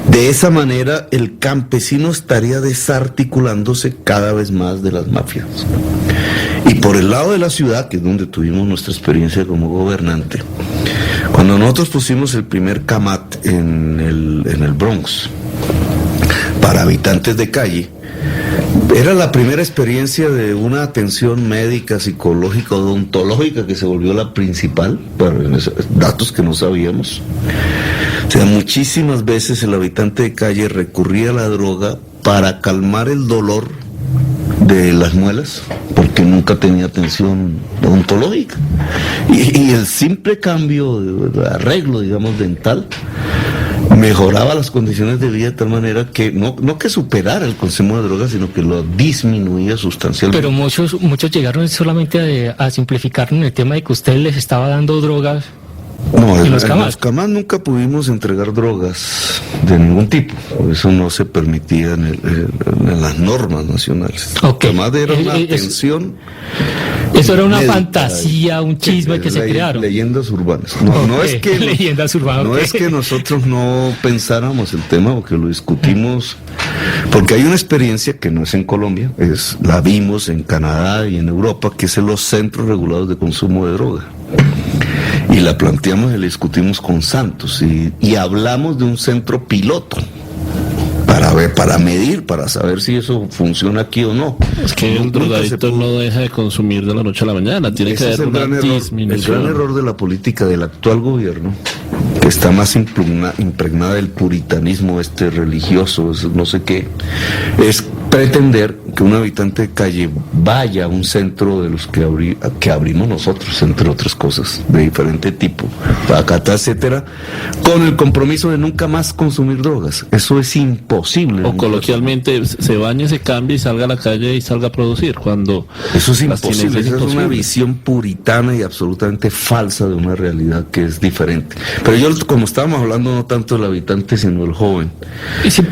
De esa manera el campesino estaría desarticulándose cada vez más de las mafias. Y por el lado de la ciudad, que es donde tuvimos nuestra experiencia como gobernante, cuando nosotros pusimos el primer CAMAT en el Bronx para habitantes de calle, era la primera experiencia de una atención médica, psicológica, odontológica, que se volvió la principal, para datos que no sabíamos. O sea, muchísimas veces el habitante de calle recurría a la droga para calmar el dolor de las muelas, porque nunca tenía atención odontológica. Y el simple cambio de arreglo, digamos, dental, mejoraba las condiciones de vida de tal manera que no que superara el consumo de drogas, sino que lo disminuía sustancialmente. Pero muchos llegaron solamente a simplificar en el tema de que usted les estaba dando drogas. No, en los CAMAT nunca pudimos entregar drogas de ningún tipo. Eso no se permitía en las normas nacionales. Okay. CAMAT era una atención Eso era una médica, fantasía, un chisme que se crearon. Leyendas urbanas. No es que leyendas urbanas. No es que nosotros no pensáramos el tema o que lo discutimos, porque hay una experiencia que no es en Colombia, la vimos en Canadá y en Europa, que es en los centros regulados de consumo de droga. Y la planteamos y la discutimos con Santos y hablamos de un centro piloto para medir, para saber si eso funciona aquí o no. Es que el drogadicto no deja de consumir de la noche a la mañana, tiene que haber una disminución. El gran error de la política del actual gobierno, que está más impregnada del puritanismo religioso, no sé qué, es pretender que un habitante de calle vaya a un centro de los que abrimos nosotros, entre otras cosas, de diferente tipo, Pacata, etcétera, con el compromiso de nunca más consumir drogas. Eso es imposible. O coloquialmente, se bañe, se cambie y salga a la calle y salga a producir, cuando... Eso es imposible, esa es una visión puritana y absolutamente falsa de una realidad que es diferente. Pero yo, como estábamos hablando no tanto del habitante, sino del joven. Sí,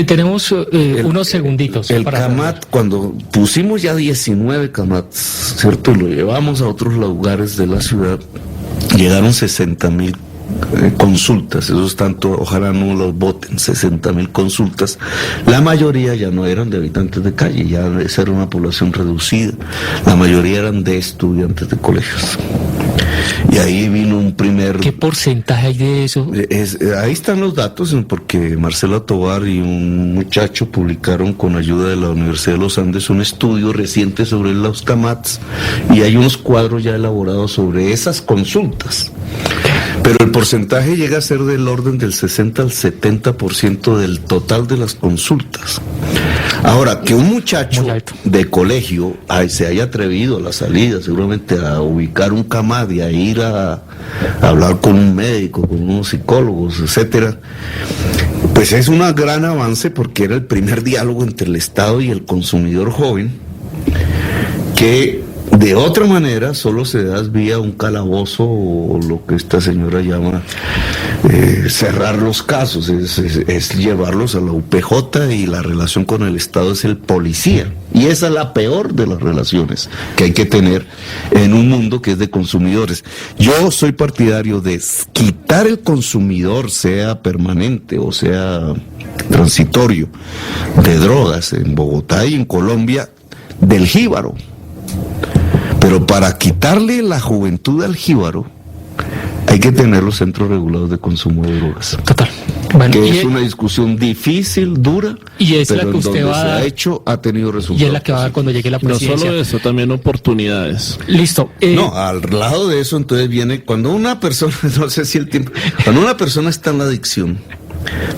tenemos unos segunditos. El CAMAT, cuando pusimos ya 19 CAMATs, ¿cierto? Y lo llevamos a otros lugares de la ciudad, llegaron 60,000 consultas. Eso es tanto, ojalá no los voten, 60,000 consultas. La mayoría ya no eran de habitantes de calle, ya esa era una población reducida. La mayoría eran de estudiantes de colegios. Y ahí vino un primer... ¿Qué porcentaje hay de eso? Ahí están los datos, porque Marcela Tovar y un muchacho publicaron con ayuda de la Universidad de los Andes un estudio reciente sobre los CAMATs, y hay unos cuadros ya elaborados sobre esas consultas. Pero el porcentaje llega a ser del orden del 60 al 70% del total de las consultas. Ahora, que un muchacho de colegio se haya atrevido a la salida, seguramente a ubicar un CAMAT y a ir a hablar con un médico, con unos psicólogos, etcétera, pues es un gran avance, porque era el primer diálogo entre el Estado y el consumidor joven, que de otra manera solo se da vía un calabozo, o lo que esta señora llama cerrar los casos, es llevarlos a la UPJ, y la relación con el Estado es el policía. Y esa es la peor de las relaciones que hay que tener en un mundo que es de consumidores. Yo soy partidario de quitar el consumidor, sea permanente o sea transitorio, de drogas en Bogotá y en Colombia, del jíbaro. Pero para quitarle la juventud al jíbaro, hay que tener los centros regulados de consumo de drogas. Total. Bueno, que es una discusión difícil, dura, y es pero la que usted va a dar, se ha hecho, ha tenido resultados. Y es la que va a dar cuando llegue la presidencia. No solo eso, también oportunidades. Listo. No, al lado de eso, entonces viene cuando una persona, no sé si el tiempo, cuando una persona está en la adicción,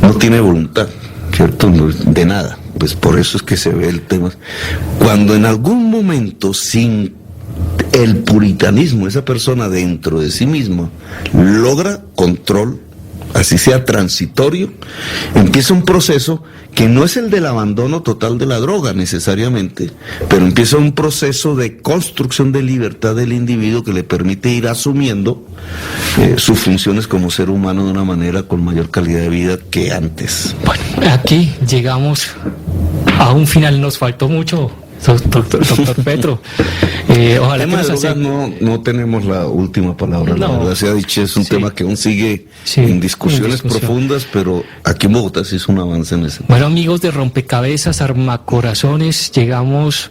no tiene voluntad, ¿cierto? No, de nada. Pues por eso es que se ve el tema. Cuando en algún momento, sin el puritanismo, esa persona dentro de sí misma logra control, así sea transitorio, empieza un proceso que no es el del abandono total de la droga necesariamente, pero empieza un proceso de construcción de libertad del individuo que le permite ir asumiendo sus funciones como ser humano de una manera con mayor calidad de vida que antes. Bueno, aquí llegamos a un final, nos faltó mucho. Doctor Petro, ojalá que nos hace... no tenemos la última palabra, la verdad se ha dicho, es un tema que aún sigue en discusiones profundas, pero aquí en Bogotá sí es un avance en ese. Bueno, amigos de Rompecabezas, Armacorazones, llegamos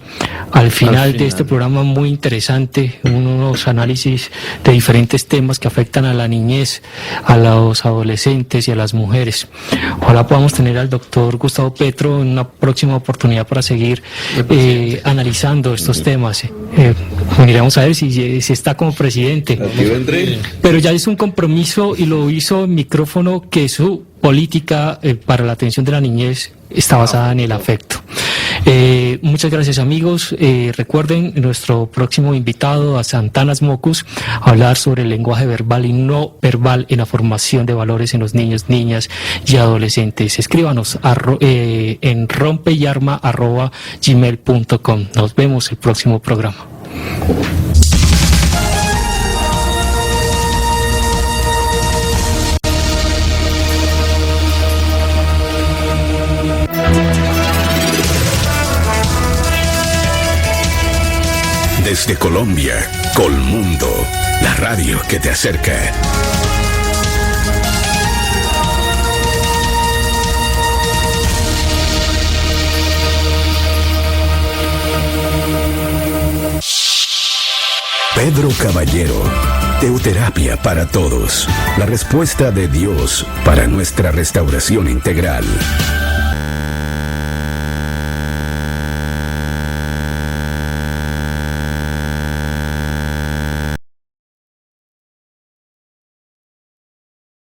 al final de este programa muy interesante, unos análisis de diferentes temas que afectan a la niñez, a los adolescentes y a las mujeres. Ojalá podamos tener al doctor Gustavo Petro en una próxima oportunidad para seguir analizando estos temas. Miremos a ver si está como presidente. Aquí vendré. Pero ya es un compromiso, y lo hizo en micrófono, que su política para la atención de la niñez está basada en el afecto. Muchas gracias, amigos. Recuerden nuestro próximo invitado, a Santanas Mocus, a hablar sobre el lenguaje verbal y no verbal en la formación de valores en los niños, niñas y adolescentes. Escríbanos en rompeyarma@gmail.com. Nos vemos el próximo programa. De Desde Colombia, Colmundo, la radio que te acerca. Pedro Caballero, Teoterapia para Todos, la respuesta de Dios para nuestra restauración integral.